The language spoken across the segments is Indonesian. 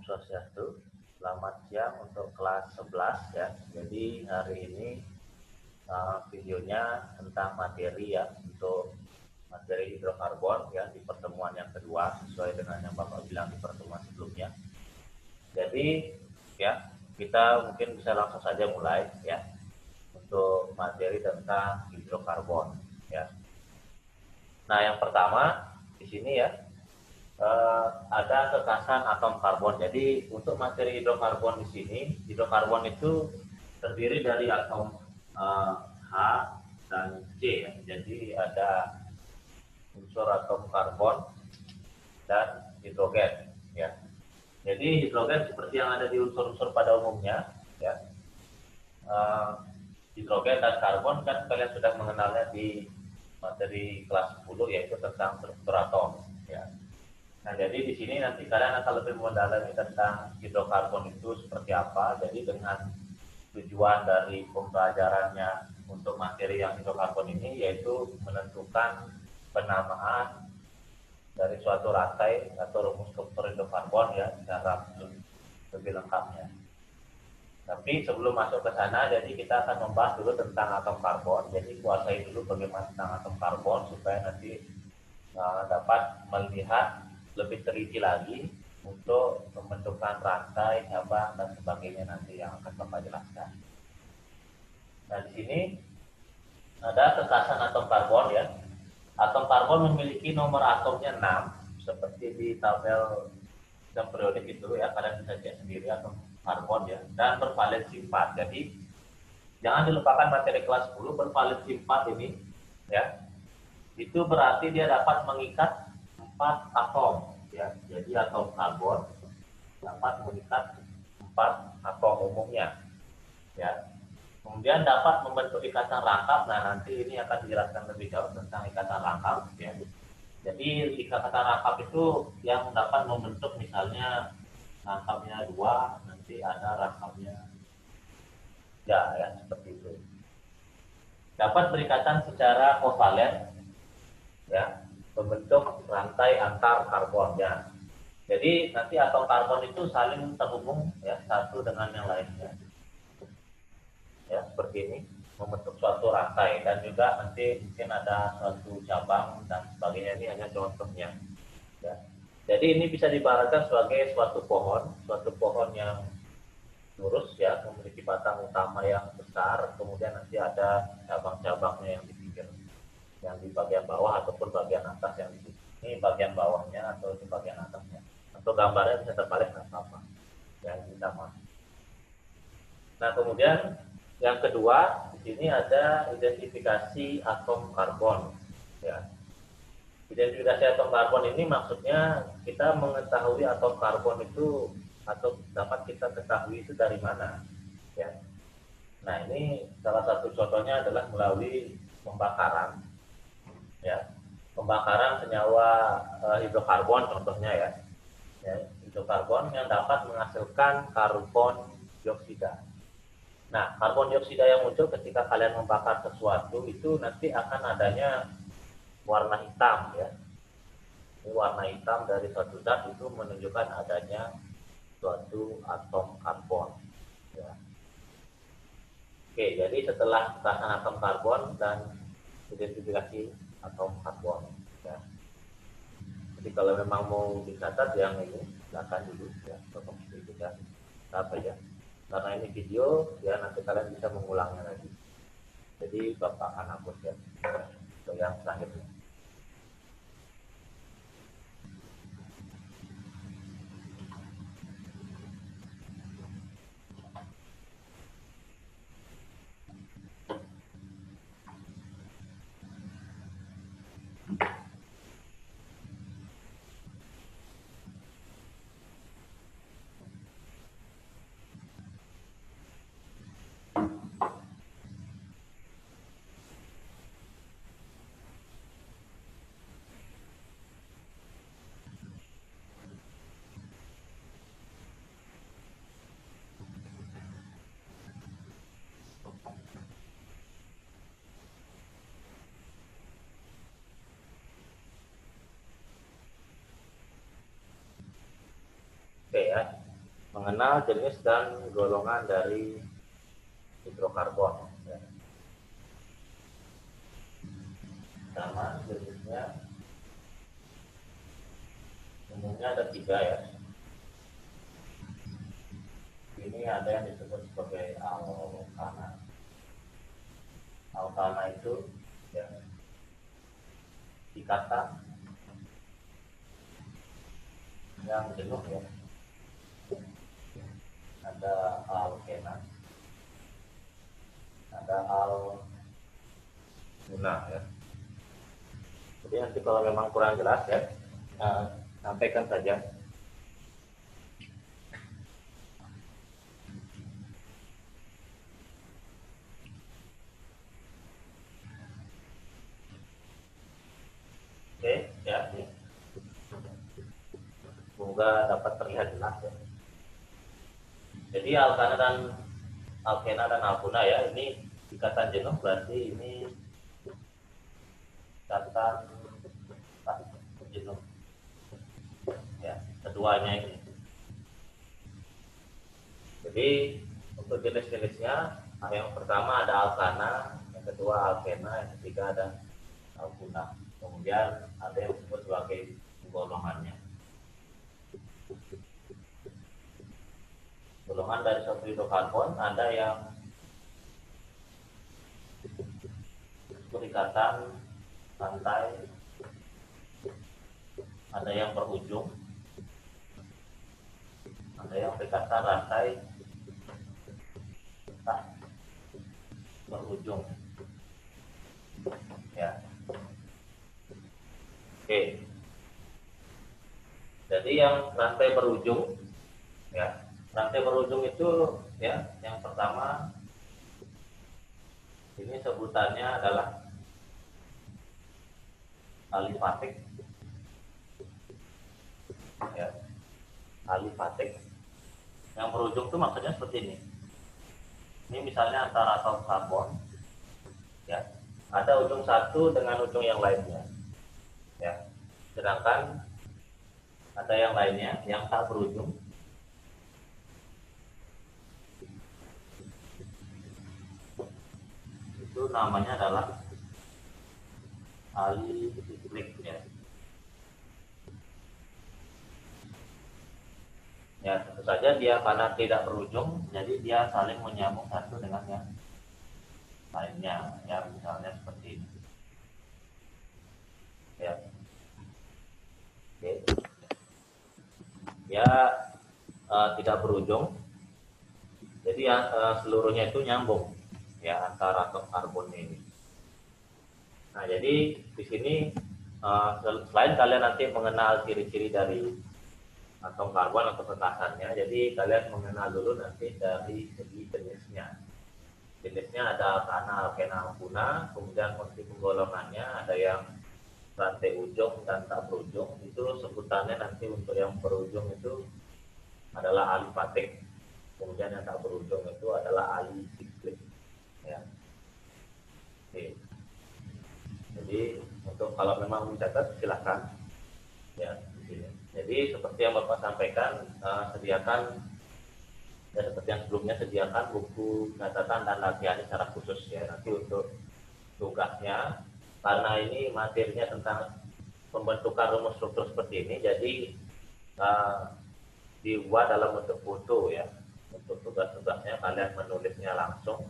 Swastiastu. Selamat siang untuk kelas 11 ya. Jadi hari ini videonya tentang materi ya, untuk materi hidrokarbon ya di pertemuan yang kedua sesuai dengan yang Bapak bilang di pertemuan sebelumnya. Jadi ya, kita mungkin bisa langsung saja mulai ya untuk materi tentang hidrokarbon ya. Nah, yang pertama di sini ya, ada kekasan atom karbon. Jadi untuk materi hidrokarbon di sini, hidrokarbon itu terdiri dari atom H dan C. Jadi ada unsur atom karbon dan hidrogen. Ya. Jadi hidrogen seperti yang ada di unsur-unsur pada umumnya, ya. Hidrogen dan karbon kan kalian sudah mengenalnya di materi kelas 10, yaitu tentang struktur atom. Ya. Nah, jadi di sini nanti kalian akan lebih mendalami tentang hidrokarbon itu seperti apa. Jadi dengan tujuan dari pembelajarannya untuk materi yang hidrokarbon ini yaitu menentukan penamaan dari suatu rantai atau rumus struktur hidrokarbon ya secara lebih lengkapnya. Tapi sebelum masuk ke sana, jadi kita akan membahas dulu tentang atom karbon. Jadi kuasai dulu bagaimana tentang atom karbon supaya nanti dapat melihat lebih teliti lagi untuk pembentukan rantai, cabang, dan sebagainya nanti yang akan Bapak jelaskan. Nah, di sini ada kekasan atom karbon ya. Atom karbon memiliki nomor atomnya 6, seperti di tabel yang periodik itu ya, kalian bisa cek sendiri atom karbon ya, dan bervalensi 4. Jadi jangan dilupakan materi kelas 10 bervalensi 4 ini ya. Itu berarti dia dapat mengikat 4 atom ya. Jadi atom karbon dapat mengikat 4 atom umumnya ya. Kemudian dapat membentuk ikatan rangkap. Nah, nanti ini akan dijelaskan lebih jauh tentang ikatan rangkap ya. Jadi ikatan rangkap itu yang dapat membentuk, misalnya rangkapnya 2, nanti ada rangkapnya 3 ya, seperti itu. Dapat berikatan secara kovalen ya, membentuk rantai antar karbonnya. Jadi nanti atom karbon itu saling terhubung ya, satu dengan yang lainnya. Ya, seperti ini, membentuk suatu rantai, dan juga nanti mungkin ada suatu cabang dan sebagainya. Ini hanya contohnya. Ya. Jadi ini bisa diibaratkan sebagai suatu pohon yang lurus ya, memiliki batang utama yang besar, kemudian nanti ada cabang-cabangnya yang di pinggir, yang di bagian bawah ataupun bagian atas yang di sini. Ini bagian bawahnya atau di bagian atasnya. Atau gambarnya bisa terbalik, nggak apa-apa. Yang sama. Nah, kemudian yang kedua di sini ada identifikasi atom karbon. Ya. Identifikasi atom karbon ini maksudnya kita mengetahui atom karbon itu atau dapat kita ketahui itu dari mana. Ya. Nah, ini salah satu contohnya adalah melalui pembakaran. Ya, pembakaran senyawa hidrokarbon contohnya ya. Ya, hidrokarbon yang dapat menghasilkan karbon dioksida. Nah, karbon dioksida yang muncul ketika kalian membakar sesuatu itu nanti akan adanya warna hitam ya. Ini warna hitam dari suatu zat itu menunjukkan adanya suatu atom karbon. Ya. Oke, jadi setelah kekasan atom karbon dan identifikasi atom karbon. Ya. Jadi kalau memang mau dicatat yang ini, silakan dulu ya, potong sedikit ya, apa ya. Karena ini video, ya nanti kalian bisa mengulangnya lagi. Jadi Bapak akan hapus ya, untuk yang selanjutnya. Oke ya. mengenal jenis dan golongan dari hidrokarbon. Ya. Pertama, jenisnya umumnya ada 3 ya. Ini ada yang disebut sebagai alkana. Alkana itu ya, ikatan yang jenuh ya. Ada alkena, ada alguna ya. Jadi nanti kalau memang kurang jelas ya, sampaikan saja. Oke ya, semoga dapat terlihat jelas ya. Jadi alkena dan alguna ya, ini ikatan jenuh, berarti ini ikatan jenuh ya, keduanya ini. Jadi untuk jenis-jenisnya, yang pertama ada alkana, yang kedua alkena, yang ketiga ada alguna. Kemudian ada yang disebut sebagai golongannya. Golongan dari suatu hidrokarbon ada yang ikatan rantai, ada yang berujung, ada yang berikatan rantai tak berujung ya. Oke, jadi yang rantai berujung ya, rantai berujung itu ya, yang pertama ini sebutannya adalah alifatik ya, alifatik. Yang berujung itu maksudnya seperti ini. Ini misalnya antara atom karbon ya, ada ujung satu dengan ujung yang lainnya ya, sedangkan ada yang lainnya yang tak berujung. Itu namanya adalah aliklik ya. Ya, tentu saja dia karena tidak berujung, jadi dia saling menyambung satu dengan yang lainnya ya, misalnya seperti ini ya. Oke. Ya, tidak berujung, jadi ya, seluruhnya itu nyambung ya antara atom karbon ini. Nah, jadi di sini selain kalian nanti mengenal ciri-ciri dari atom karbon atau kekasannya, jadi kalian mengenal dulu nanti dari segi jenisnya. Jenisnya ada alkana, alguna, kemudian fungsi penggolongannya ada yang rantai ujung dan tak berujung. Itu sebutannya nanti untuk yang berujung itu adalah alifatik, kemudian yang tak berujung itu adalah aliklik ya. Oke. Jadi untuk kalau memang mencatat silakan ya di sini. Jadi seperti yang Bapak sampaikan, sediakan ya, seperti yang sebelumnya, sediakan buku catatan dan latihan secara khusus ya, nanti untuk tugasnya, karena ini materinya tentang pembentukan rumus struktur seperti ini, jadi dibuat dalam bentuk foto ya. Untuk tugas-tugasnya kalian menulisnya langsung,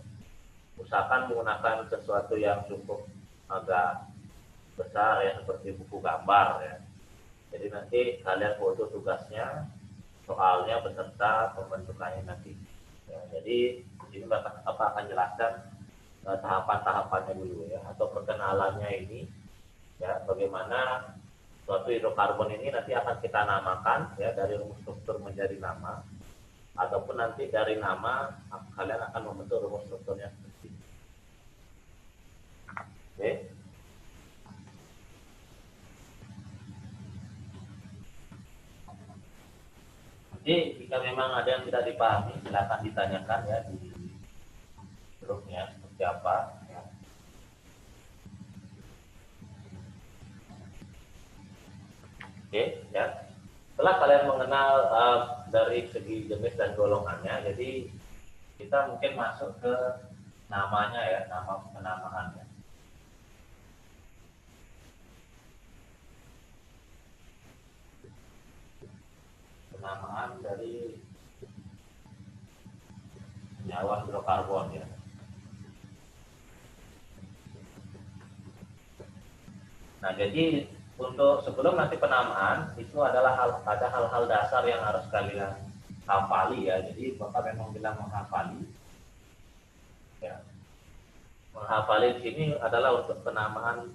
usahakan menggunakan sesuatu yang cukup agak besar ya, seperti buku gambar ya. Jadi nanti kalian foto tugasnya, soalnya beserta pembentukannya nanti. Ya, jadi ini Bapak akan jelaskan tahapan-tahapannya dulu ya, atau perkenalannya ini ya, bagaimana suatu hidrokarbon ini nanti akan kita namakan ya, dari rumus struktur menjadi nama, ataupun nanti dari nama kalian akan membentuk rumus strukturnya seperti ini. Oke. Jadi jika memang ada yang tidak dipahami, silakan ditanyakan ya di grupnya seperti apa. Ya. Oke, ya. Setelah kalian mengenal dari segi jenis dan golongannya, jadi kita mungkin masuk ke namanya ya, nama penamaannya. Penamaan dari senyawa hidrokarbon ya. Nah, jadi untuk sebelum nanti penamaan itu adalah ada hal-hal dasar yang harus kalian hafali ya. Jadi Bapak memang bilang menghafali. Ya. Menghafali di sini adalah untuk penamaan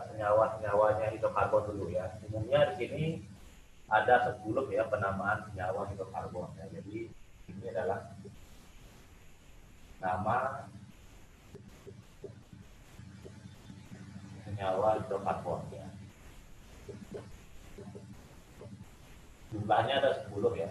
senyawa-senyawanya hidrokarbon dulu ya. Umumnya di sini ada 10 ya penamaan senyawa hidrokarbon ya. Jadi ini adalah nama senyawa hidrokarbon ya. Jumlahnya ada 10 ya.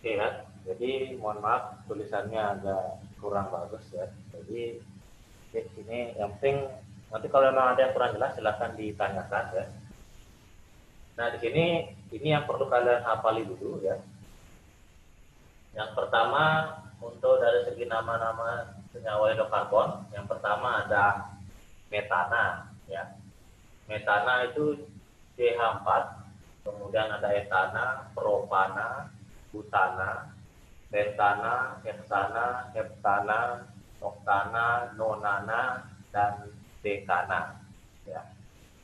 Oke ya, jadi mohon maaf tulisannya agak kurang bagus ya. Jadi ini yang penting nanti kalau memang ada yang kurang jelas silahkan ditanyakan ya. Nah di sini ini yang perlu kalian hafali dulu ya. Yang pertama untuk dari segi nama-nama senyawa hidrokarbon, yang pertama ada metana ya. Metana itu CH4, kemudian ada etana, propana, butana, pentana, heksana, heptana, oktana, nonana, dan dekana. Ya.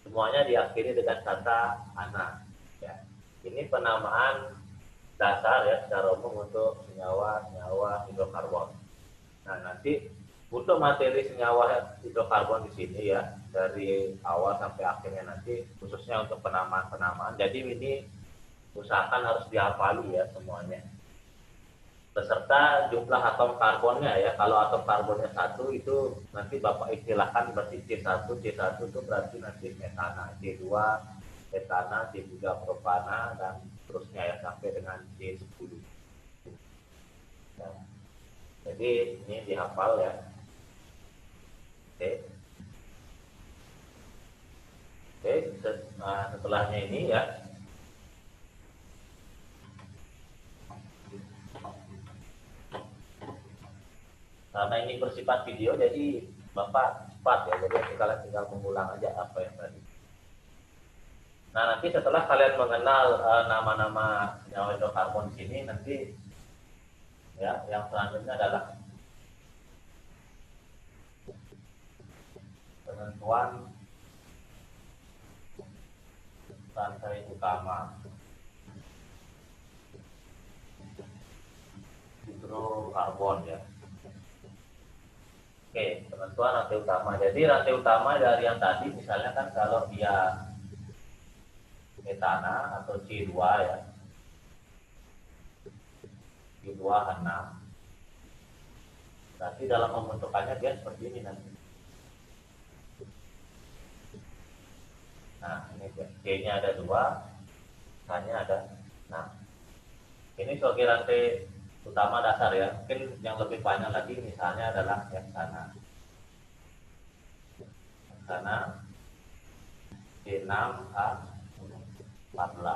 Semuanya diakhiri dengan kata ana. Ya. Ini penamaan dasar ya secara umum untuk senyawa-senyawa hidrokarbon. Nah, nanti untuk materi senyawa hidrokarbon di sini ya dari awal sampai akhirnya nanti khususnya untuk penamaan-penamaan. Jadi ini usahakan harus dihafali ya semuanya. Beserta jumlah atom karbonnya ya. Kalau atom karbonnya 1 itu nanti Bapak istilahkan berarti C1, C1 itu berarti nanti metana, C2 etana, C3 propana dan seterusnya ya sampai dengan C10. Ya. Jadi ini dihafal ya. Oke. Oke, setelahnya ini ya. Karena ini bersifat video, jadi Bapak cepat ya. Jadi kalian tinggal mengulang aja apa yang tadi. Nah, nanti setelah kalian mengenal nama-nama senyawa hidrokarbon di sini, nanti ya yang selanjutnya adalah penentuan rantai utama hidrokarbon ya. Oke, penentuan rantai utama. Jadi rantai utama dari yang tadi, misalnya kan kalau dia metana atau C2 ya, C2H6, berarti dalam pembentukannya dia seperti ini nanti. Nah, ini C-nya ada 2, H-nya ada 6. Ini sebagai rantai utama dasar ya. Mungkin yang lebih banyak lagi misalnya adalah yang sana. Yang sana C6H14.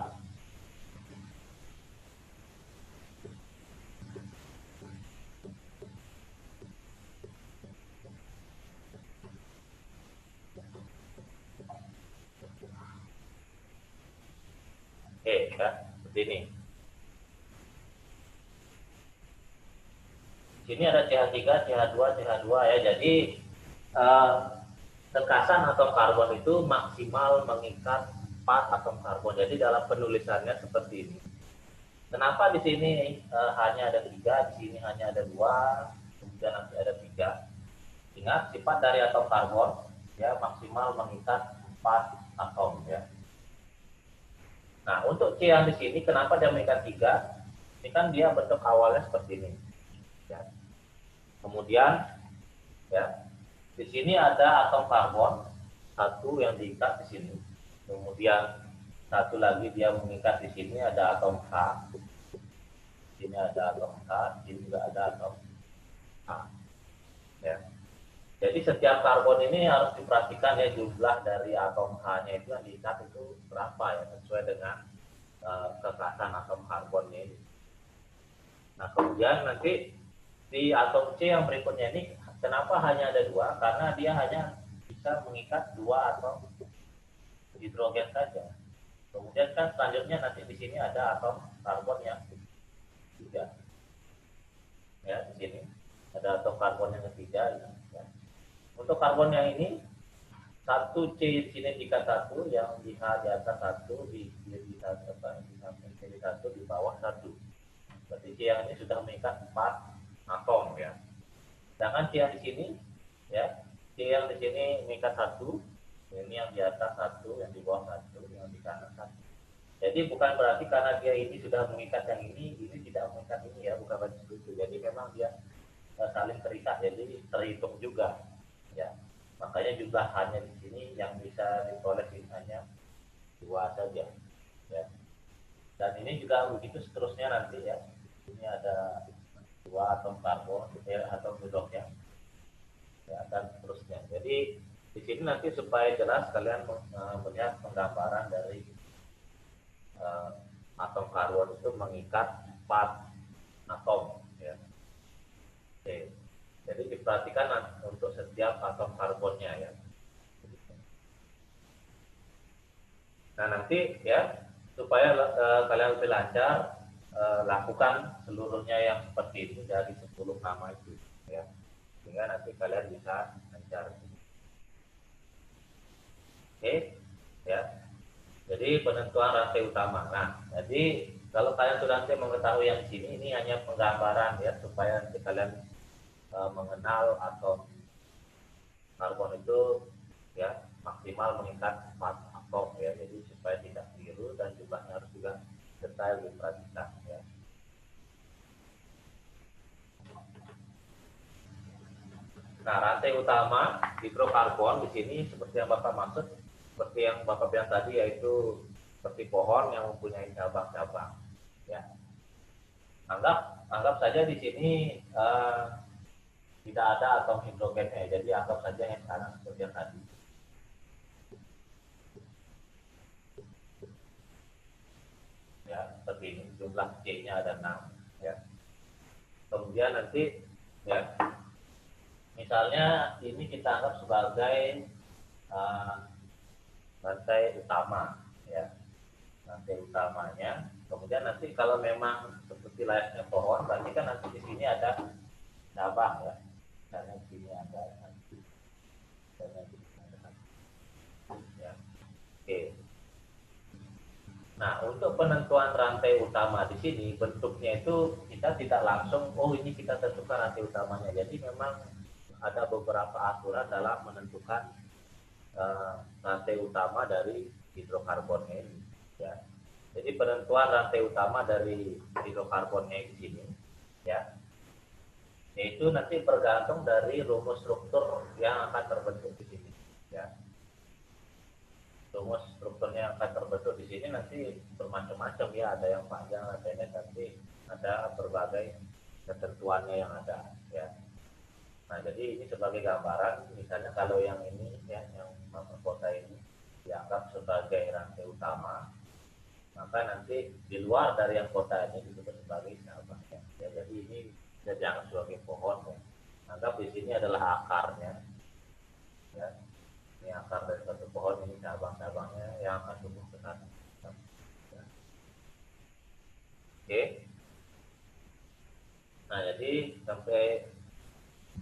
Oke, ya, seperti ini. Sini ada CH3, CH2, CH2 ya. Jadi tekasan atom karbon itu maksimal mengikat 4 atom karbon. Jadi dalam penulisannya seperti ini. Kenapa di sini hanya ada 3, di sini hanya ada 2, kemudian nanti ada 3. Ingat sifat dari atom karbon ya maksimal mengikat 4 atom ya. Nah, untuk C yang di sini kenapa dia mengikat 3? Ini kan dia bentuk awalnya seperti ini. Ya. Kemudian ya di sini ada atom karbon satu yang diikat di sini. Kemudian satu lagi dia mengikat di sini ada atom H. Di sini ada atom H, di sini juga ada atom H. Ya. Jadi setiap karbon ini harus diperhatikan ya jumlah dari atom H-nya itu yang diikat itu berapa ya sesuai dengan kekasan atom karbonnya ini. Nah, kemudian nanti di atom C yang berikutnya ini kenapa hanya ada 2? Karena dia hanya bisa mengikat 2 atom hidrogen saja. Kemudian kan selanjutnya nanti di sini ada atom karbon yang 3. Ya, di sini ada atom karbon yang ketiga. Ya. Untuk karbon yang ini 1 C di sini diikat 1, yang di H di atas 1, di samping C di 1, di bawah 1. Berarti C yang ini sudah mengikat 4 atom ya. Sedangkan C yang di sini ya, C yang di sini mengikat 1, ini yang di atas 1, yang di bawah 1, yang di kanan 1. Jadi bukan berarti karena dia ini sudah mengikat yang ini tidak mengikat ini ya, bukan berarti itu. Jadi memang dia saling terikat, jadi terhitung juga ya. Makanya jumlah hanya di sini yang bisa diperoleh hanya 2 saja ya. Dan ini juga begitu seterusnya nanti ya. Ini ada 2 atom karbon, atom hidrogen ya, dan seterusnya. Jadi di sini nanti supaya jelas kalian melihat penggambaran dari atom karbon itu mengikat 4 atom ya. Oke. Jadi diperhatikan untuk setiap atom karbonnya ya. Nah, nanti ya supaya kalian lebih lancar lakukan seluruhnya yang seperti ini dari 10 nama itu ya. Sehingga nanti kalian bisa lancar. Oke, ya. Jadi penentuan rantai utama. Nah, jadi kalau kalian sudah nanti mengetahui yang di sini, ini hanya penggambaran ya supaya nanti kalian mengenal atom karbon itu ya maksimal mengikat 4 atom ya. Jadi supaya tidak keliru dan jumlahnya harus juga detail diperhatikan ya. Nah, rantai utama hidrokarbon di sini seperti yang Bapak maksud, seperti yang Bapak bilang tadi, yaitu seperti pohon yang mempunyai cabang-cabang ya. Anggap saja di sini tidak ada atom hidrogennya, jadi anggap saja yang sana seperti yang tadi. Ya, seperti ini, jumlah C-nya ada 6 ya. Kemudian nanti ya, misalnya ini kita anggap sebagai rantai utama ya, rantai utamanya. Kemudian nanti kalau memang seperti layaknya pohon, berarti kan nanti di sini ada cabang ya. Karena di sini ada ya. Oke. Nah, untuk penentuan rantai utama di sini bentuknya itu kita tidak langsung ini kita tentukan rantai utamanya. Jadi memang ada beberapa aturan dalam menentukan rantai utama dari hidrokarbonnya ini. Ya. Jadi penentuan rantai utama dari hidrokarbonnya di sini, ya, yaitu nanti bergantung dari rumus struktur yang akan terbentuk di sini. Ya. Rumus strukturnya yang akan terbentuk di sini nanti bermacam-macam ya, ada yang panjang, ada yang tapi ada berbagai ketentuannya yang ada. Ya. Nah, jadi ini sebagai gambaran, misalnya kalau yang ini ya, yang mahkota ini dianggap sebagai rantai utama, maka nanti di luar dari yang kota ini disebut sebagai cabang. Ya, jadi ini bisa dianggap sebagai pohon. Ya. Anggap di sini adalah akarnya. Ya. Ini akar dari satu pohon, ini cabang-cabangnya yang akan tumbuh ke sana. Ya. Oke. Nah, jadi sampai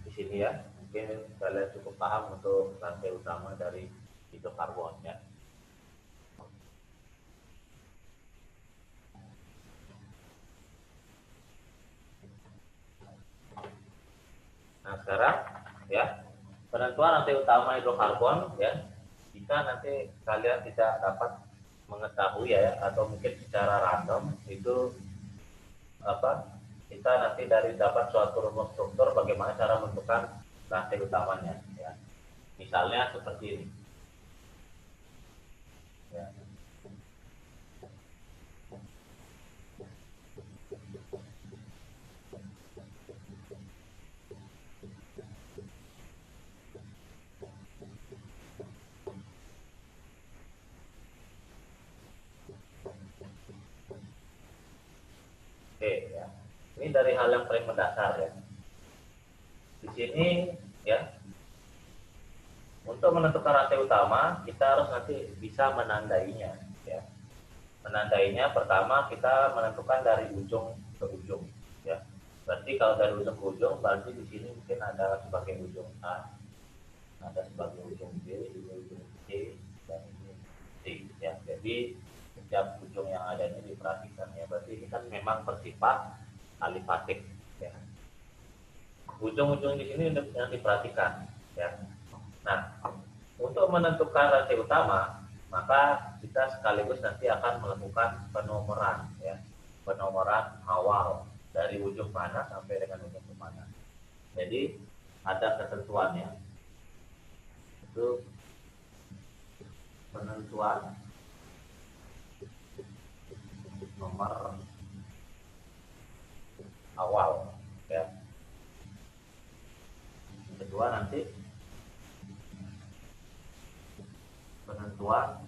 di sini ya, mungkin kalian cukup paham untuk rantai utama dari hidrokarbon ya. Nah sekarang ya, penentuan rantai utama hidrokarbon ya, jika nanti kalian tidak dapat mengetahui ya, atau mungkin secara random itu apa, kita nanti dari dapat suatu rumus struktur bagaimana cara menentukan rantai utamanya ya. Misalnya seperti ini ya. Oke ya. Ini dari hal yang paling mendasar ya. Di sini ya, untuk menentukan rantai utama kita harus nanti bisa menandainya ya. Menandainya pertama kita menentukan dari ujung ke ujung ya. Berarti kalau dari ujung ke ujung berarti di sini mungkin ada sebagai ujung A, ada sebagai ujung B, ujung C, dan ini C ya. Jadi setiap ujung yang ada ini diperhatikan ya. Berarti ini kan memang bersifat alifatik ya. Ujung-ujung di sini yang diperhatikan ya. Nah, untuk menentukan rantai utama, maka kita sekaligus nanti akan melakukan penomoran ya. Penomoran awal dari ujung mana sampai dengan ujung ke mana. Jadi ada ketentuannya. Itu penentuan nomor awal ya. Kedua nanti penentuan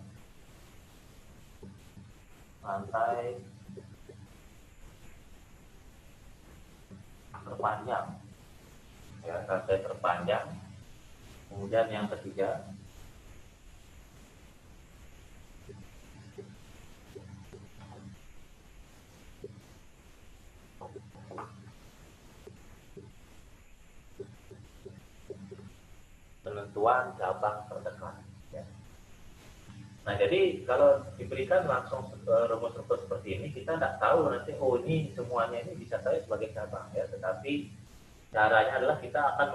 rantai terpanjang ya, rantai terpanjang. Kemudian yang ketiga penentuan cabang terdekat ya. Nah jadi kalau diberikan langsung rumus struktur seperti ini, kita tidak tahu nanti oh ini semuanya ini bisa saya sebagai cabang ya. Tetapi caranya adalah kita akan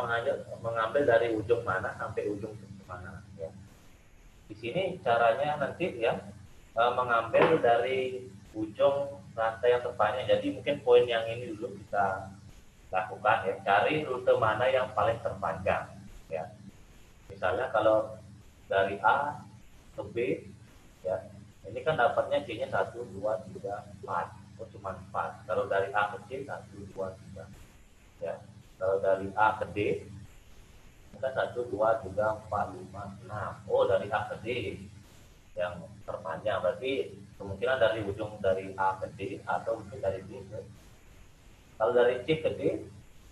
mengambil dari ujung mana sampai ujung mana ya. Di sini caranya nanti ya, mengambil dari ujung rantai yang terpanjang. Jadi mungkin poin yang ini dulu kita lakukan ya, cari rute mana yang paling terpanjang ya. Misalnya kalau dari A ke B ya, ini kan dapatnya C-nya 1, 2, 3, 4. Oh cuma 4. Kalau dari A ke C 1, 2, 3 ya. Kalau dari A ke D kita 1, 2, 3, 4, 5, 6. Oh dari A ke D yang terpanjang, berarti kemungkinan dari ujung dari A ke D atau mungkin dari D ke. Kalau dari C ke D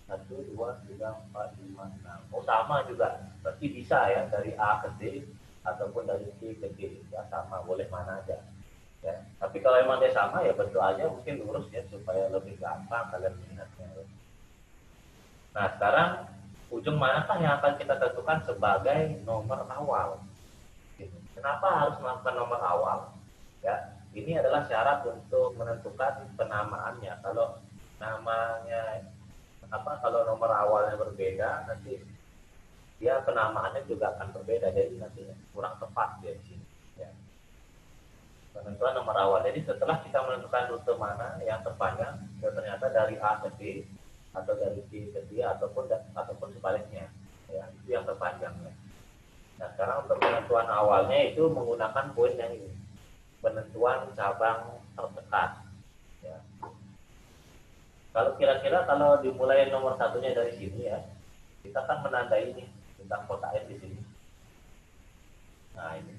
1, 2, 3, 4, 5, 6. Oh sama juga, berarti bisa ya dari A ke D ataupun dari C ke D ya, sama, boleh mana aja ya. Tapi kalau emang dia sama ya bentuk aja mungkin lurus ya supaya lebih gampang kalian melihatnya ya. Nah sekarang ujung manakah yang akan kita tentukan sebagai nomor awal? Kenapa harus melakukan nomor awal ya? Ini adalah syarat untuk menentukan penamaannya. Kalau namanya apa, kalau nomor awalnya berbeda nanti dia penamaannya juga akan berbeda, jadi nanti kurang tepat dia di sini. Ya. Penentuan nomor awal. Jadi setelah kita menentukan rute mana yang terpanjang, ternyata dari A ke D atau dari C ke D ataupun sebaliknya, ya itu yang terpanjangnya. Nah sekarang untuk penentuan awalnya itu menggunakan poin yang ini, penentuan cabang terdekat. Ya. Kalau kira-kira kalau dimulai nomor satunya dari sini ya, kita kan menandai ini tentang kotak N di sini. Nah ini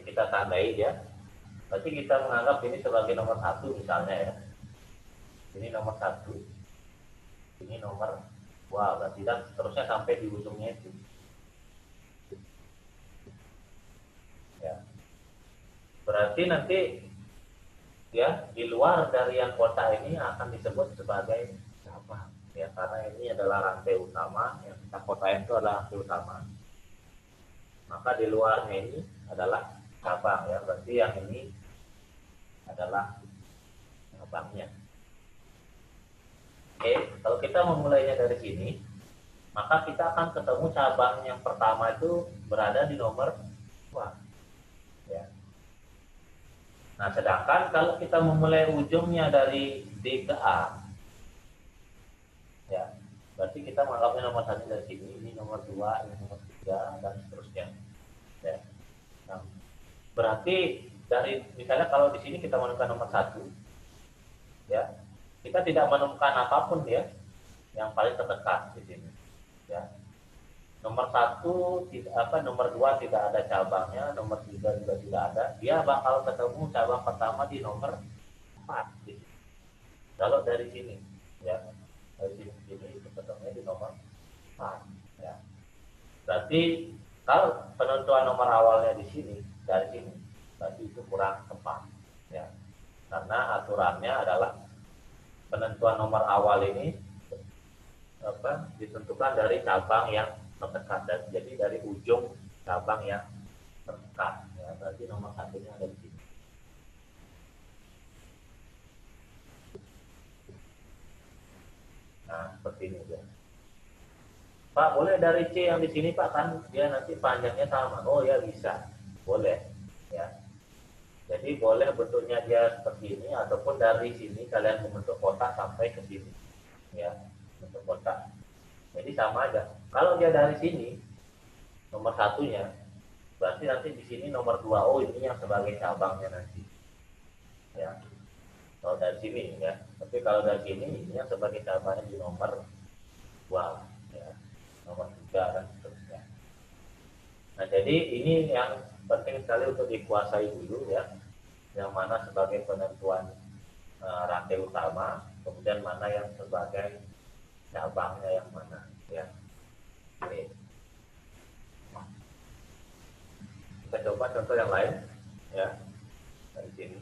kita tandai ya. Berarti kita menganggap ini sebagai nomor satu misalnya ya. Ini nomor satu, ini nomor dua, berarti dan seterusnya sampai di ujungnya itu. Ya. Berarti nanti ya di luar dari yang kota ini akan disebut sebagai cabang ya, karena ini adalah rantai utama, yang kita kotain itu adalah rantai utama, maka di luarnya ini adalah cabang ya, berarti yang ini adalah cabangnya. Oke, kalau kita memulainya dari sini, maka kita akan ketemu cabang yang pertama itu berada di nomor 2 ya. Nah, sedangkan kalau kita memulai ujungnya dari D ke A, ya, berarti kita menganggapnya nomor 1 dari sini, ini nomor 2, ini nomor 3, dan seterusnya. Ya. Nah, berarti dari misalnya kalau di sini kita menemukan nomor 1, ya, kita tidak menemukan apapun ya yang paling terdekat di sini. Ya. Nomor 1 nomor 2 tidak ada cabangnya, nomor 3 juga tidak ada. Dia bakal ketemu cabang pertama di nomor 4 di sini. Kalau dari sini ya, dari sini itu ketemunya di nomor 4 ya. Berarti kalau penentuan nomor awalnya di sini, dari sini, berarti itu kurang tepat ya. Karena aturannya adalah penentuan nomor awal ini ditentukan dari cabang yang terdekat, dan jadi dari ujung cabang yang terdekat ya, berarti nomor satunya ada di sini. Nah seperti ini ya. Pak boleh dari C yang di sini Pak, kan dia nanti panjangnya sama. Oh ya bisa, boleh ya. Jadi boleh bentuknya dia seperti ini, ataupun dari sini kalian membentuk kotak sampai ke sini ya, bentuk kotak. Jadi sama aja. Kalau dia dari sini nomor satunya, berarti nanti di sini nomor 2. Oh ini yang sebagai cabangnya nanti ya, kalau dari sini ya. Tapi kalau dari sini ini yang sebagai cabangnya di nomor 2 ya, nomor 3 dan seterusnya. Nah jadi ini yang penting sekali untuk dikuasai dulu ya, yang mana sebagai penentuan rantai utama, kemudian mana yang sebagai cabangnya yang mana ya. Oke. Kita coba contoh yang lain ya, dari sini.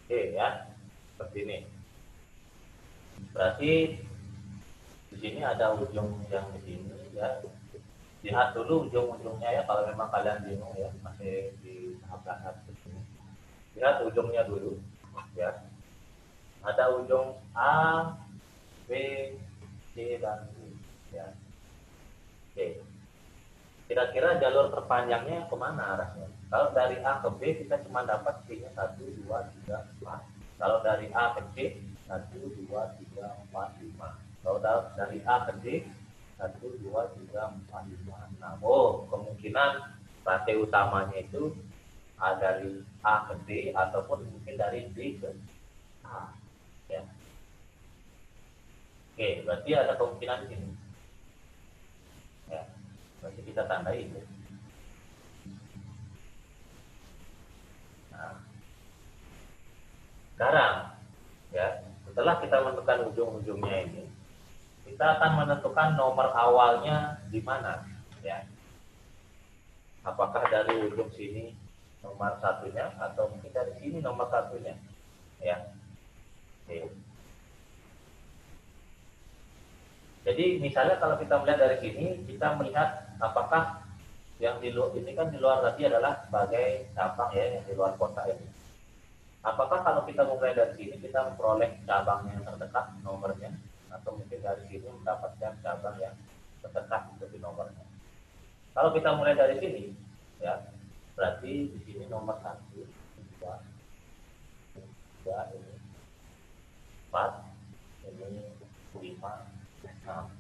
Oke ya, seperti ini. Berarti di sini ada ujung yang di sini ya. Lihat dulu ujung-ujungnya ya, kalau memang kalian bingung ya, masih di tahap dasar sini. Lihat ujungnya dulu ya. Ada ujung A, B, C dan D ya. Oke. Kira-kira jalur terpanjangnya kemana arahnya? Kalau dari A ke B kita cuma dapat C-nya 1, 2, 3, 4. Kalau dari A ke C 1, 2, 3, 4, 5. Kalau dari A ke D 1, 2, 3, 4, 5, 6. Oh, kemungkinan rantai utamanya itu dari A ke D ataupun mungkin dari D ke A. Ya. Oke, berarti ada kemungkinan di sini. Ya, berarti kita tandai itu. Nah, sekarang ya, setelah kita menentukan ujung-ujungnya ini, kita akan menentukan nomor awalnya di mana ya. Apakah dari ujung sini nomor satunya atau mungkin dari sini nomor satunya, ya. Oke. Jadi misalnya kalau kita melihat dari sini, kita melihat apakah yang di luar ini kan di luar tadi adalah sebagai cabang ya yang di luar kota ini. Apakah kalau kita mulai dari sini kita memperoleh cabang yang terdekat nomornya, atau mungkin dari sini mendapatkan cabang yang terdekat untuk di nomornya. Kalau kita mulai dari sini, ya berarti di sini nomor satu, dua, tiga, ini empat, ini lima, enam.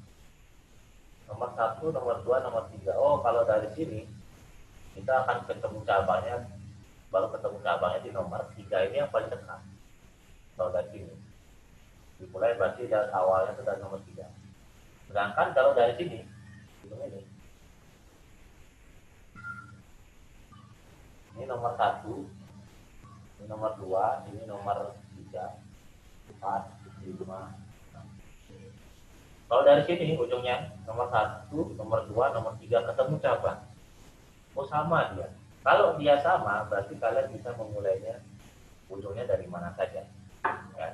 Nomor satu, nomor dua, nomor tiga. Oh, kalau dari sini kita akan ketemu cabangnya, baru ketemu cabangnya di nomor tiga ini yang paling dekat. Kalau dari sini dimulai berarti dari awalnya itu dari nomor tiga. Sedangkan kalau dari sini ini nomor satu, ini nomor dua, ini nomor tiga, empat, lima, enam. Kalau dari sini ujungnya nomor satu, nomor dua, nomor tiga ketemu cabang. Oh sama dia. Kalau dia sama berarti kalian bisa memulainya ujungnya dari mana saja. Ya.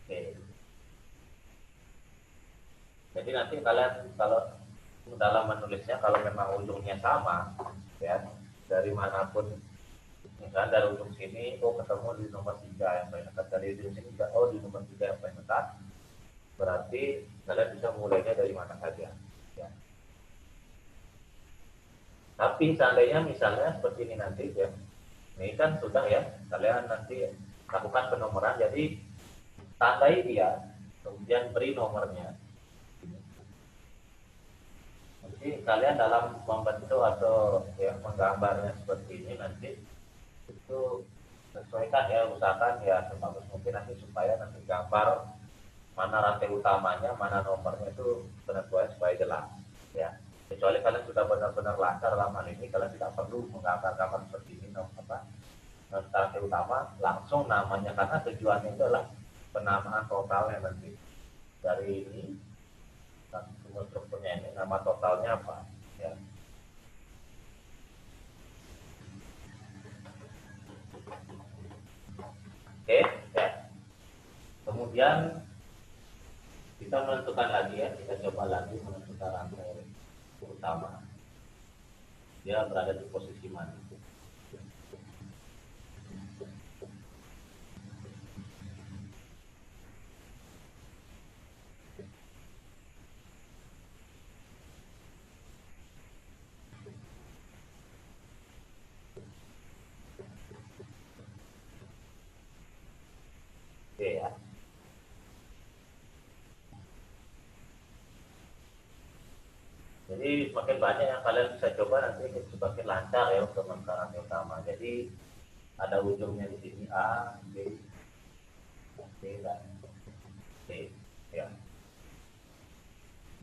Oke. Jadi nanti kalian kalau dalam menulisnya kalau memang ujungnya sama, ya dari manapun, misalnya dari ujung sini, oh ketemu di nomor tiga yang paling dekat, dari ujung sini juga, oh di nomor tiga yang paling dekat, berarti kalian bisa mulainya dari mana saja. Ya. Tapi seandainya misalnya seperti ini nanti, ya, ini kan sudah ya, kalian nanti lakukan penomoran, jadi tandai dia, kemudian beri nomornya. Jadi kalian dalam membentuk atau ya menggambarnya seperti ini nanti itu sesuaikan ya, usahakan ya sebagus mungkin nanti supaya nanti gambar mana rantai utamanya, mana nomornya itu penentuan supaya jelas ya. Kecuali kalian sudah benar-benar lancar dalam hal ini, kalian tidak perlu menggambar-gambar seperti ini nomor apa rantai utama langsung namanya, karena tujuannya itu adalah penamaan totalnya nanti dari ini sumber strukturnya ini nama totalnya apa ya. Oke ya. Kemudian kita menentukan lagi ya, kita coba lagi menentukan rantai utama dia berada di posisi mana. Oke ya. Jadi semakin banyak yang kalian bisa coba nanti semakin lancar ya untuk menemukan utama. Jadi ada ujungnya di sini A, B, C dan C. Ya.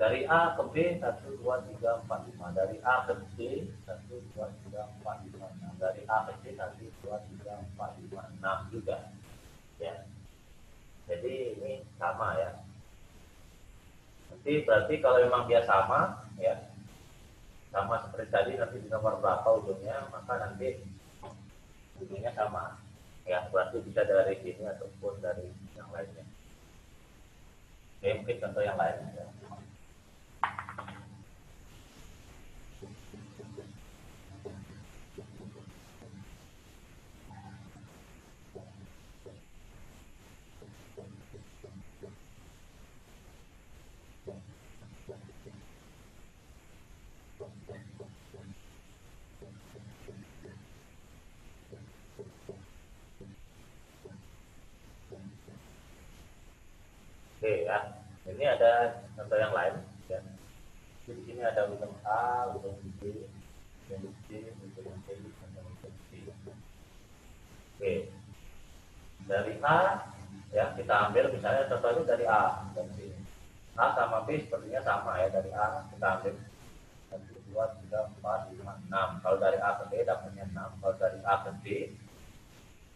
Dari A ke B 1, 2, 3, 4, 5. Dari A ke C 1, 2, 3, 4, 5, 6. Dari A ke C 1, 2, 3, 4, 5, 6 juga. Ya. Jadi ini sama ya. Nanti berarti kalau memang dia sama ya, sama seperti tadi nanti di nomor berapa ujungnya, maka nanti ujungnya sama ya, berarti bisa dari sini ataupun dari yang lainnya. Oke, mungkin contoh yang lain ya. Oke ya, ini ada contoh yang lain ya. Di sini ada ujung A, ujung B, ujung C, ujung C, ujung C. Oke, dari A ya kita ambil misalnya contohnya dari A dan sini. A sama B sepertinya sama ya, dari A kita ambil 1, 2, 3, 4, 5, 6. Kalau dari A ke B dapatnya 6. Kalau dari A ke D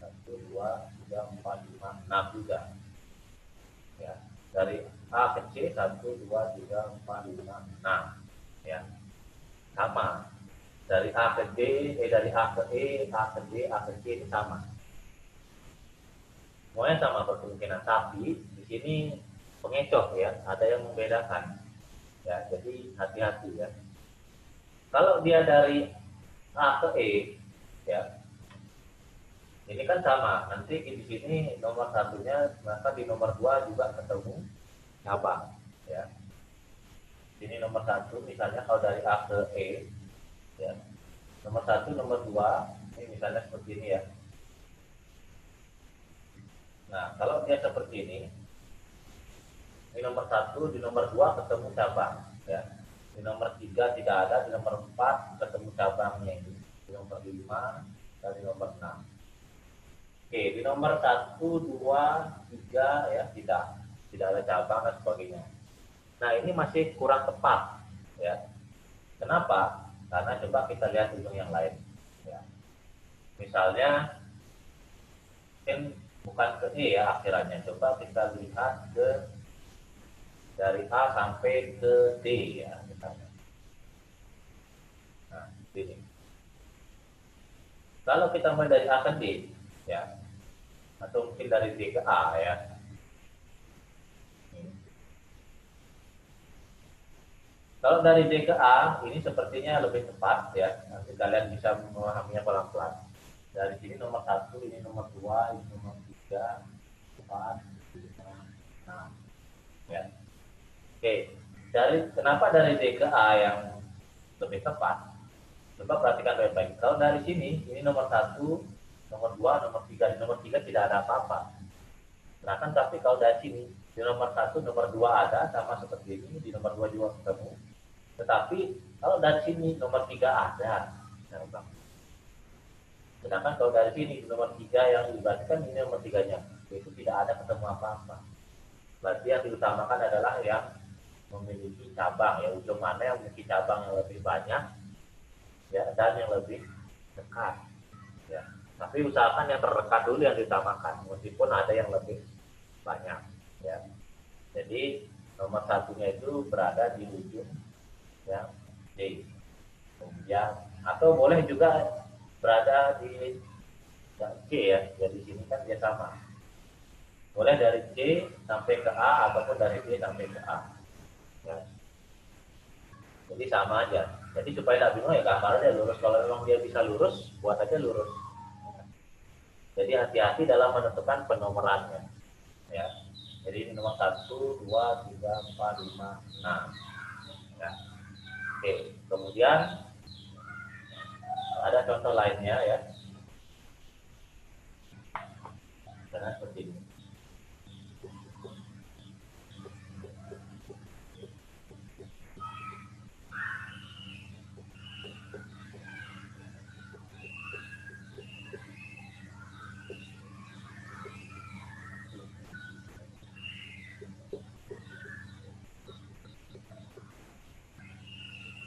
1, 2, 3, 4, 5, 6 juga. Ya. Dari A ke C 1, 2, 3, 4, 5, 6. Ya. Sama. dari A ke D, dari A ke E, A ke D, A ke C ini sama. Semuanya sama berkemungkinan, tapi di sini pengecoh ya, ada yang membedakan. Ya, jadi hati-hati ya. Kalau dia dari A ke E, ya, ini kan sama. Nanti di sini nomor satunya, maka di nomor 2 juga ketemu cabang. Ya, ini nomor 1, misalnya kalau dari A ke E, ya, nomor 1, nomor 2, ini misalnya seperti ini ya. Nah, kalau dia seperti ini nomor 1, di nomor 2 ketemu cabang, ya. Di nomor 3 tidak ada, di nomor 4 ketemu cabangnya ini. Di nomor 5 dan di nomor 6. Oke, di nomor 1, 2, 3 ya tidak ada cabang dan sebagainya. Nah, ini masih kurang tepat, ya. Kenapa? Karena coba kita lihat ujung yang lain, ya. Misalnya, ini bukan ke E ya akhirannya. Coba kita lihat ke dari A sampai ke D ya misalnya. Nah, ini. Kalau kita mulai dari A ke D, ya, atau mungkin dari D ke A ya. Kalau dari D ke A, ini sepertinya lebih tepat ya. Nanti kalian bisa memahaminya pelan-pelan. Dari sini nomor 1, ini nomor 2, ini nomor 3, 4, 5, 6. Ya. Oke. Kenapa dari D ke A yang lebih tepat? Coba perhatikan baik-baik. Kalau dari sini, ini nomor 1, nomor 2, nomor 3. Di nomor 3 tidak ada apa-apa. Nah kan tapi kalau dari sini, di nomor 1, nomor 2 ada, sama seperti ini, di nomor 2 juga ketemu. Tetapi kalau dari sini nomor 3 ada. Nah, sedangkan kalau dari sini nomor 3 yang dibagikan ini nomor 3-nya. Itu tidak ada ketemu apa-apa. Berarti yang diutamakan adalah yang memiliki cabang ya, ujung mana yang memiliki cabang yang lebih banyak ya dan yang lebih dekat. Ya. Tapi usahakan yang terdekat dulu yang diutamakan meskipun ada yang lebih banyak ya. Jadi nomor satunya itu berada di ujung yang D. Kemudian atau boleh juga berada di yang C ya. Jadi sini kan dia sama. Boleh dari C sampai ke A ataupun dari D sampai ke A. Ya. Jadi sama aja. Jadi supaya tidak bingung ya gambarnya lurus. Kalau memang dia bisa lurus, buat aja lurus. Jadi hati-hati dalam menentukan penomorannya. Ya. Jadi ini nomor 1, 2, 3, 4, 5, 6. Ya. Oke. Kemudian ada contoh lainnya ya. Karena seperti ini.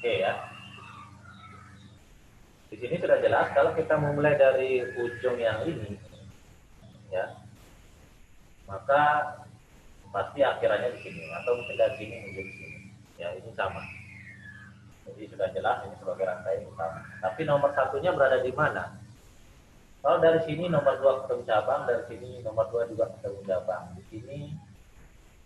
Oke ya. Di sini sudah jelas kalau kita memulai dari ujung yang ini, ya, maka pasti akhirannya di sini atau mungkin dari sini menuju sini. Ya ini sama. Jadi sudah jelas ini sebagai rantai utama. Tapi nomor satunya berada di mana? Kalau dari sini nomor 2 ketemu cabang, dari sini nomor 2 juga ketemu cabang. Di sini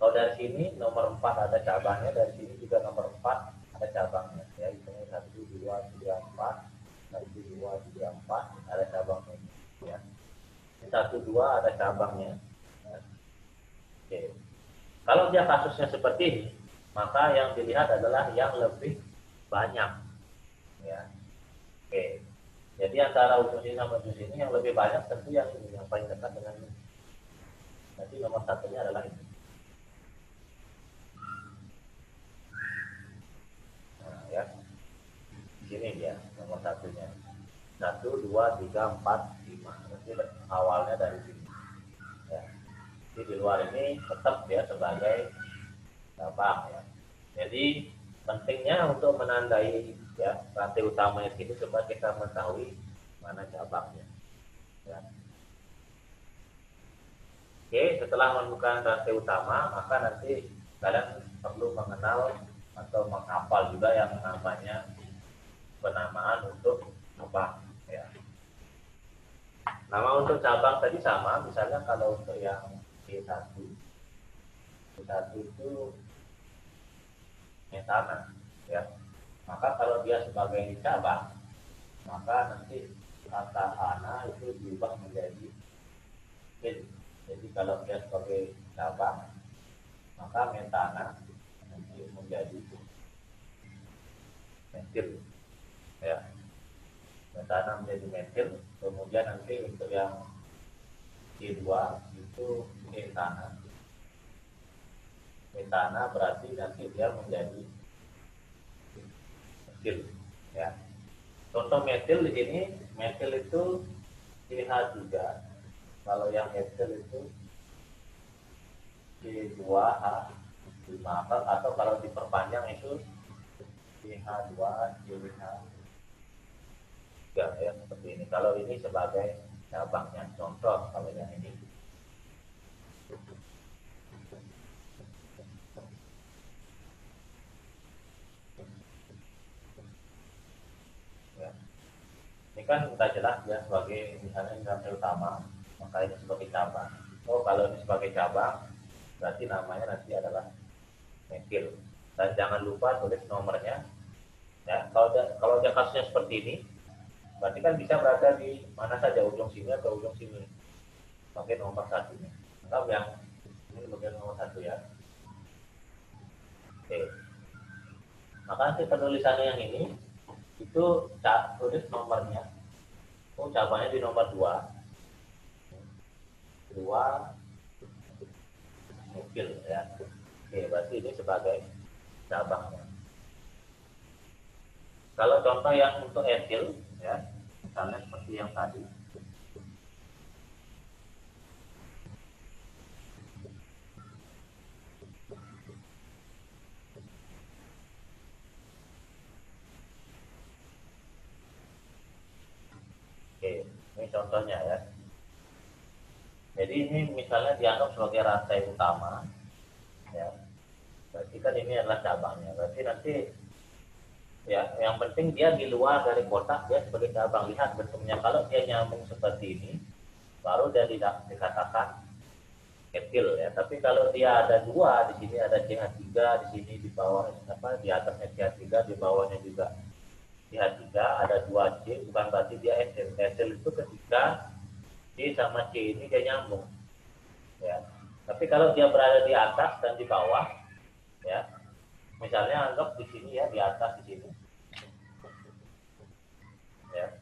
kalau dari sini nomor 4 ada cabangnya, dari sini juga nomor 4 ada cabangnya. Ya, hitungnya 1, 2, 3, 4, 1, 2, 3, 4 ada cabangnya. Ya. Ini 1, 2 ada cabangnya. Ya. Oke. Kalau dia kasusnya seperti ini, maka yang dilihat adalah yang lebih banyak. Ya. Oke. Jadi antara ujung sini sama ujung sini yang lebih banyak tentu yang ini, yang paling dekat dengan ini. Jadi nomor satunya adalah ini. Nah, ya. Di sini dia nomor satunya. 1, 2, 3, 4, 5. Berarti awalnya dari sini. Ya. Jadi di luar ini tetap dia sebagai cabang ya. Jadi pentingnya untuk menandai ya rantai utamanya itu supaya kita mengetahui mana cabangnya. Ya. Oke, setelah menemukan rantai utama, maka nanti kalian perlu mengenal atau menghafal juga yang namanya penamaan untuk cabang. Ya. Nama untuk cabang tadi sama, misalnya kalau untuk yang B1, B1 itu metana, ya. Maka kalau dia sebagai cabang, maka nanti kata ana itu diubah menjadi il. Jadi kalau dia sebagai cabang, maka metana nanti menjadi metil, ya. Metana menjadi metil. Kemudian nanti untuk yang C2 itu etana. Etana berarti nanti dia menjadi metil, ya. Contoh metil di sini, metil itu CH3. Kalau yang metil itu C2H5, atau kalau diperpanjang itu CH2CH3, ya, seperti ini. Kalau ini sebagai cabangnya, contoh kalau yang ini. Ya. Ini kan sudah jelas ya sebagai misalnya nilai utama, maka ini sebagai cabang. Oh, kalau ini sebagai cabang, berarti namanya nanti adalah metil. Dan jangan lupa tulis nomornya. Ya, kalau dia kasusnya seperti ini, berarti kan bisa berada di mana saja, ujung sini atau ujung sini, pakai nomor satunya. Anggap yang ini bagian nomor 1 ya. Oke. Maka nanti penulisannya yang ini itu tulis nomornya. Oh, cabangnya di nomor 2. 2 metil, ya. Oke, berarti ini sebagai cabangnya. Kalau contoh yang untuk etil, ya, misalnya seperti yang tadi. Oke, ini contohnya ya. Jadi ini misalnya dianggap sebagai rantai utama, ya. Berarti kan ini adalah cabangnya. Berarti nanti ya, yang penting dia di luar dari kotak, dia sebagai cabang. Lihat bentuknya, kalau dia nyambung seperti ini, baru dia tidak dikatakan etil, ya. Tapi kalau dia ada dua, di sini ada CH3, di sini di bawah apa, di atasnya CH3, di bawahnya juga CH3, ada 2 C, bukan berarti dia etil. Etil itu ketika C sama C ini dia nyambung, ya. Tapi kalau dia berada di atas dan di bawah, ya, misalnya anggap di sini ya, di atas di sini, ya.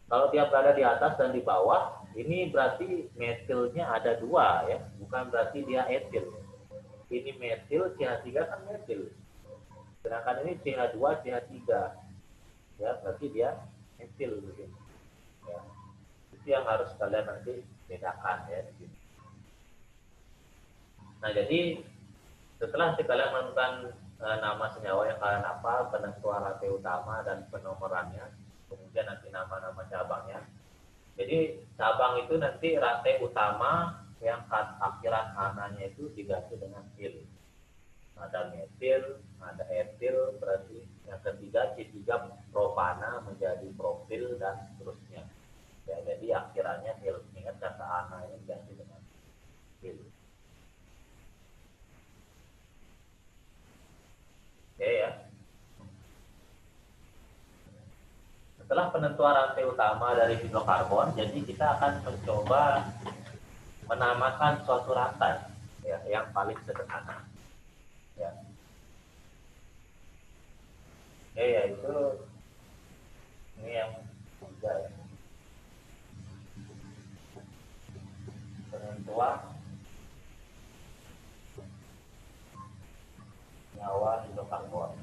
Kalau dia berada di atas dan di bawah, ini berarti metilnya ada 2, ya, bukan berarti dia etil. Ini metil, CH3 kan metil, sedangkan ini CH2 CH3, ya, berarti dia etil begini, ya. Itu yang harus kalian nanti bedakan, ya. Nah, jadi setelah kalian menemukan nama senyawa yang kalian hafal, penentuan rantai utama dan penomorannya, kemudian nanti nama-nama cabangnya. Jadi cabang itu nanti rantai utama yang akhiran ananya itu diganti dengan il. Ada metil, ada etil, berarti yang ketiga C3 propana menjadi propil dan seterusnya. Ya, jadi akhirannya il. Ingat kata ana ini diganti dengan il. Oke ya. Setelah penentuan rantai utama dari hidrokarbon, jadi kita akan mencoba menamakan suatu rantai, ya, yang paling sederhana. Ya. Oke, yaitu ini yang tiga, ya. Penentuan nyawa hidrokarbon.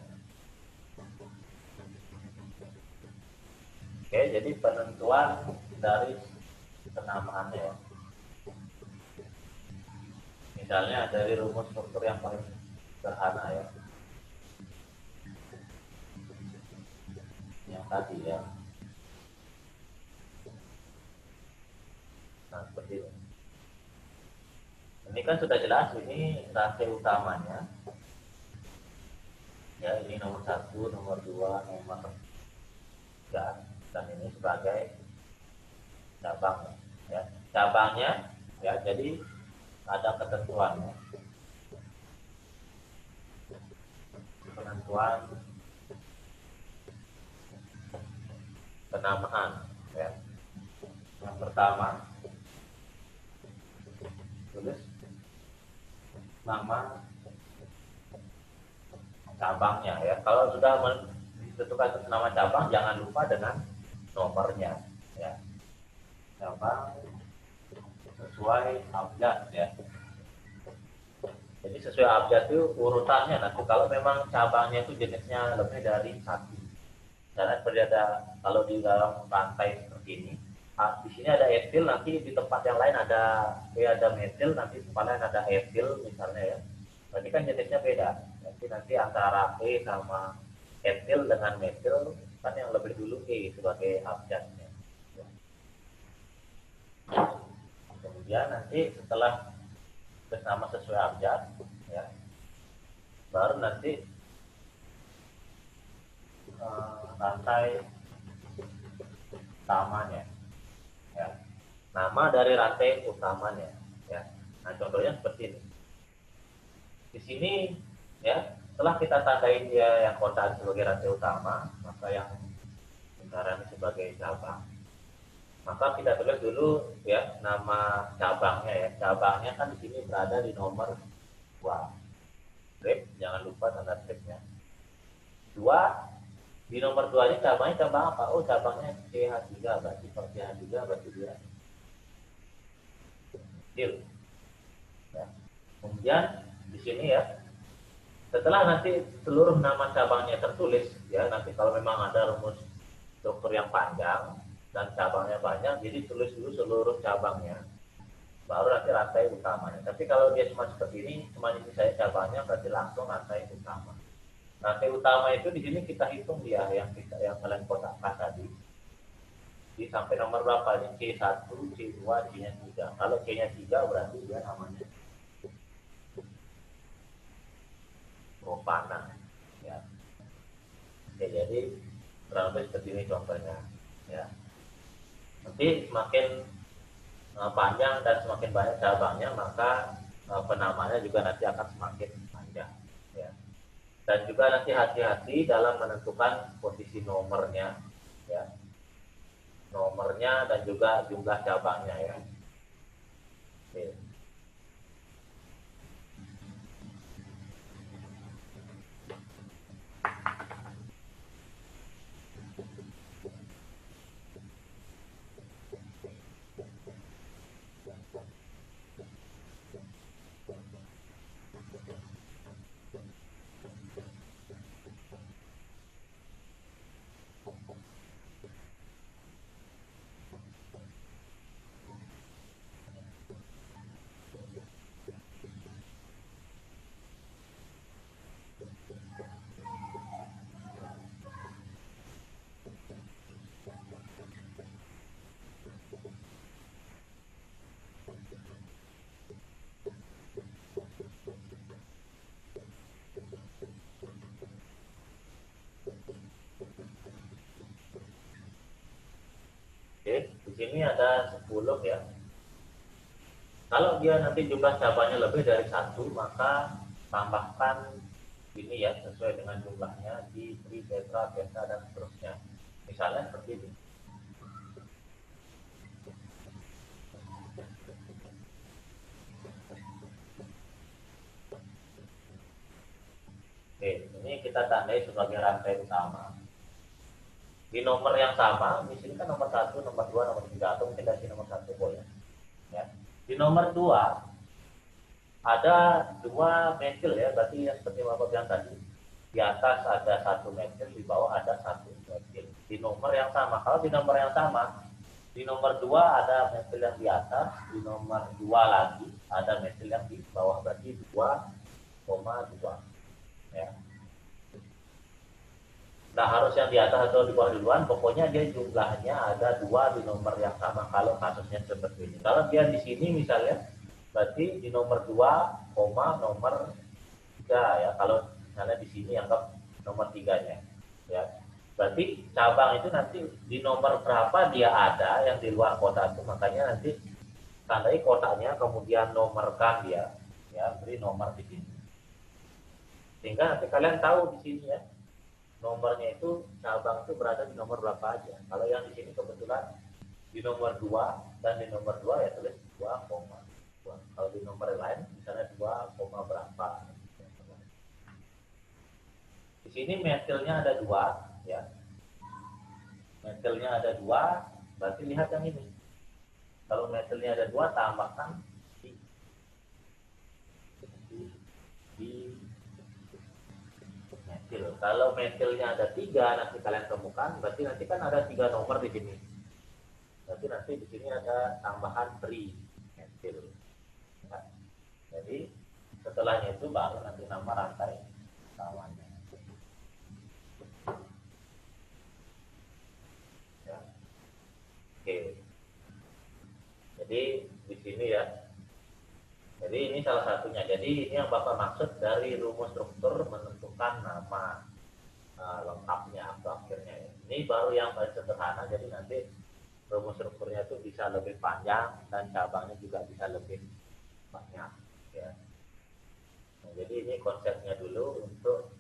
Oke, jadi penentuan dari penamaannya. Misalnya dari rumus struktur yang paling sederhana, ya, yang tadi, ya. Nah, seperti ini. Ini kan sudah jelas, ini rantai utamanya. Ya, ini nomor 1, nomor 2, nomor dan ini sebagai cabang, ya. Cabangnya, ya, jadi ada ketentuannya. Penentuan penamaan, ya. Yang pertama, tulis nama cabangnya, ya. Kalau sudah ditentukan nama cabang, jangan lupa dengan nomornya, ya. Cabang sesuai abjad, ya. Jadi sesuai abjad itu urutannya. Nanti kalau memang cabangnya itu jenisnya lebih dari satu, dan seperti ada kalau di dalam rantai seperti ini, di sini ada etil, nanti di tempat yang lain ada metil, nanti tempat lain ada etil misalnya, ya. Berarti kan jenisnya beda. Nanti antara E sama etil dengan metil kan yang lebih dulu E sebagai abjadnya. Kemudian nanti setelah nama sesuai abjad, ya, baru nanti rantai utamanya, ya, nama dari rantai utamanya, ya. Nah, contohnya seperti ini. Di sini, ya, setelah kita tandain dia yang kotak sebagai rantai utama, maka yang lingkaran sebagai cabang, maka kita tulis dulu, ya, nama cabangnya, ya. Cabangnya kan di sini berada di nomor 2. Strip, jangan lupa tanda stripnya. 2, di nomor 2 ini cabangnya cabang apa? Oh, cabangnya CH3, berarti CH3 berarti dia kecil. Ya. Kemudian di sini, ya, setelah nanti seluruh nama cabangnya tertulis, ya, nanti kalau memang ada rumus struktur yang panjang dan cabangnya banyak, jadi tulis dulu seluruh cabangnya, baru nanti rantai utamanya. Tapi kalau dia cuma seperti ini, cuma ini saya cabangnya, berarti langsung rantai utama. Rantai utama itu di sini kita hitung dia yang kalian kotakkan tadi, di sampai nomor berapa ini, C1, C2, C-nya 3. Kalau C-nya 3 berarti dia namanya propana, ya. Oke, jadi kurang lebih seperti ini contohnya, ya. Nanti semakin panjang dan semakin banyak cabangnya, maka penamanya juga nanti akan semakin panjang, ya. Dan juga nanti hati-hati dalam menentukan posisi nomornya, ya, nomornya dan juga jumlah cabangnya, ya. Oke. Oke, di sini ada 10, ya. Kalau dia nanti jumlah cabangnya lebih dari 1, maka tambahkan ini, ya, sesuai dengan jumlahnya di tri, tetra, penta, dan seterusnya. Misalnya seperti ini. Oke, ini kita tandai sebagai rantai utama. Di nomor yang sama, di sini kan nomor 1, nomor 2, nomor 3, atau mungkin dari nomor 1 boleh. Ya. Di nomor 2 ada 2 metil, ya, berarti yang seperti Bapak bilang tadi. Di atas ada 1 metil, di bawah ada 1 metil. Di nomor yang sama, kalau di nomor yang sama, di nomor 2 ada metil yang di atas, di nomor 2 lagi ada metil yang di bawah, berarti 2,2. Ya. Nah, harus yang di atas atau di bawah duluan, pokoknya dia jumlahnya ada 2 di nomor yang sama kalau kasusnya seperti ini. Kalau dia di sini misalnya, berarti di nomor 2, nomor 3, ya. Kalau misalnya di sini anggap nomor 3-nya, ya. Berarti cabang itu nanti di nomor berapa dia ada yang di luar kota itu, makanya nanti tandai kotanya, kemudian nomorkan dia, ya beri nomor di sini. Sehingga nanti kalian tahu di sini ya, nomornya itu cabang itu berada di nomor berapa aja. Kalau yang di sini kebetulan di nomor 2 dan di nomor 2 ya tulis 2,2. Kalau di nomor lain misalnya 2, berapa. Di sini metilnya ada 2 ya. Metilnya ada 2, berarti lihat yang ini. Kalau metilnya ada 2 tambahkan di metil. Kalau metilnya ada 3 nanti kalian temukan, berarti nanti kan ada 3 nomor di sini. Berarti nanti di sini ada tambahan tri metil. Ya. Jadi setelahnya itu baru nanti nama rantai utamanya. Ya. Oke. Jadi di sini ya. Jadi ini salah satunya. Jadi ini yang Bapak maksud dari rumus struktur menentukan nama lengkapnya atau akhirnya. Ya. Ini baru yang paling sederhana. Jadi nanti rumus strukturnya itu bisa lebih panjang dan cabangnya juga bisa lebih banyak ya. Nah, jadi ini konsepnya dulu untuk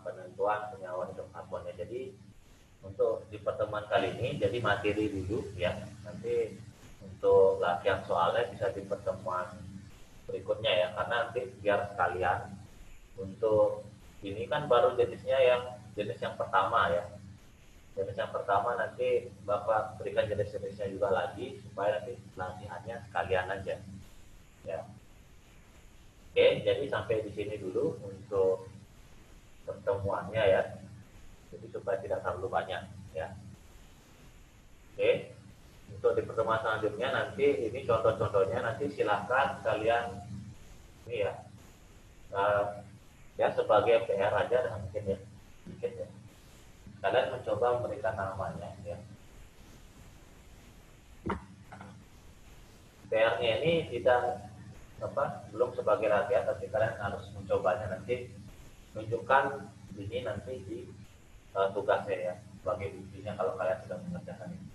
penentuan senyawa hidrokarbonnya. Jadi untuk di pertemuan kali ini jadi materi dulu ya, nanti untuk latihan soalnya bisa di pertemuan berikutnya ya, karena nanti biar sekalian untuk ini kan baru jenis yang pertama ya. Jenis yang pertama nanti Bapak berikan jenis-jenisnya juga lagi supaya nanti latihannya sekalian aja. Ya. Oke, jadi sampai di sini dulu untuk pertemuannya ya. Jadi supaya tidak terlalu banyak ya. Oke. Untuk di pertemuan selanjutnya nanti ini contoh-contohnya nanti silakan kalian ini ya. Ya sebagai PR aja dan mungkin ya. Sedikit ya. Kalian mencoba memberikan namanya ya. PR-nya ini tidak belum sebagai latihan, tapi kalian harus mencobanya nanti, tunjukkan ini nanti di tugasnya ya, sebagai buktinya kalau kalian sudah mengerjakan ini.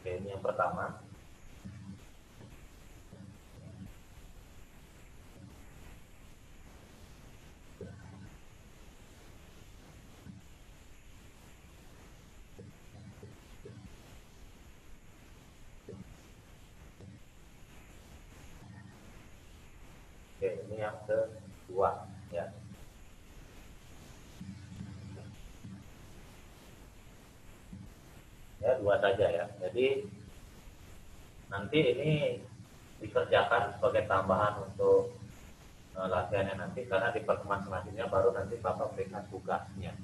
Oke, ini yang pertama. Oke, ini yang kedua ya. Ya, 2 saja ya. Jadi nanti ini dikerjakan sebagai tambahan untuk latihannya nanti, karena di pertemuan selanjutnya baru nanti Bapak berikan tugasnya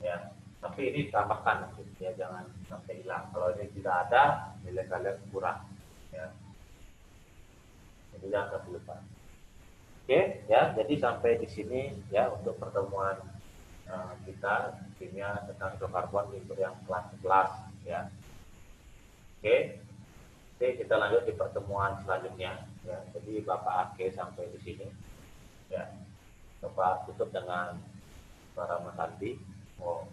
ya. Tapi ini tambahkan nanti ya, jangan sampai hilang. Kalau ini tidak ada, nilai kalian kurang ya. Jadi jangan sampai lupa. Oke ya, jadi sampai di sini ya untuk pertemuan kita kimia tentang hidrokarbon untuk yang kelas-kelas ya. Oke. Oke, kita lanjut di pertemuan selanjutnya ya. Jadi Bapak akhir sampai di sini ya. Bapak tutup dengan suara Mas Andi. Oh.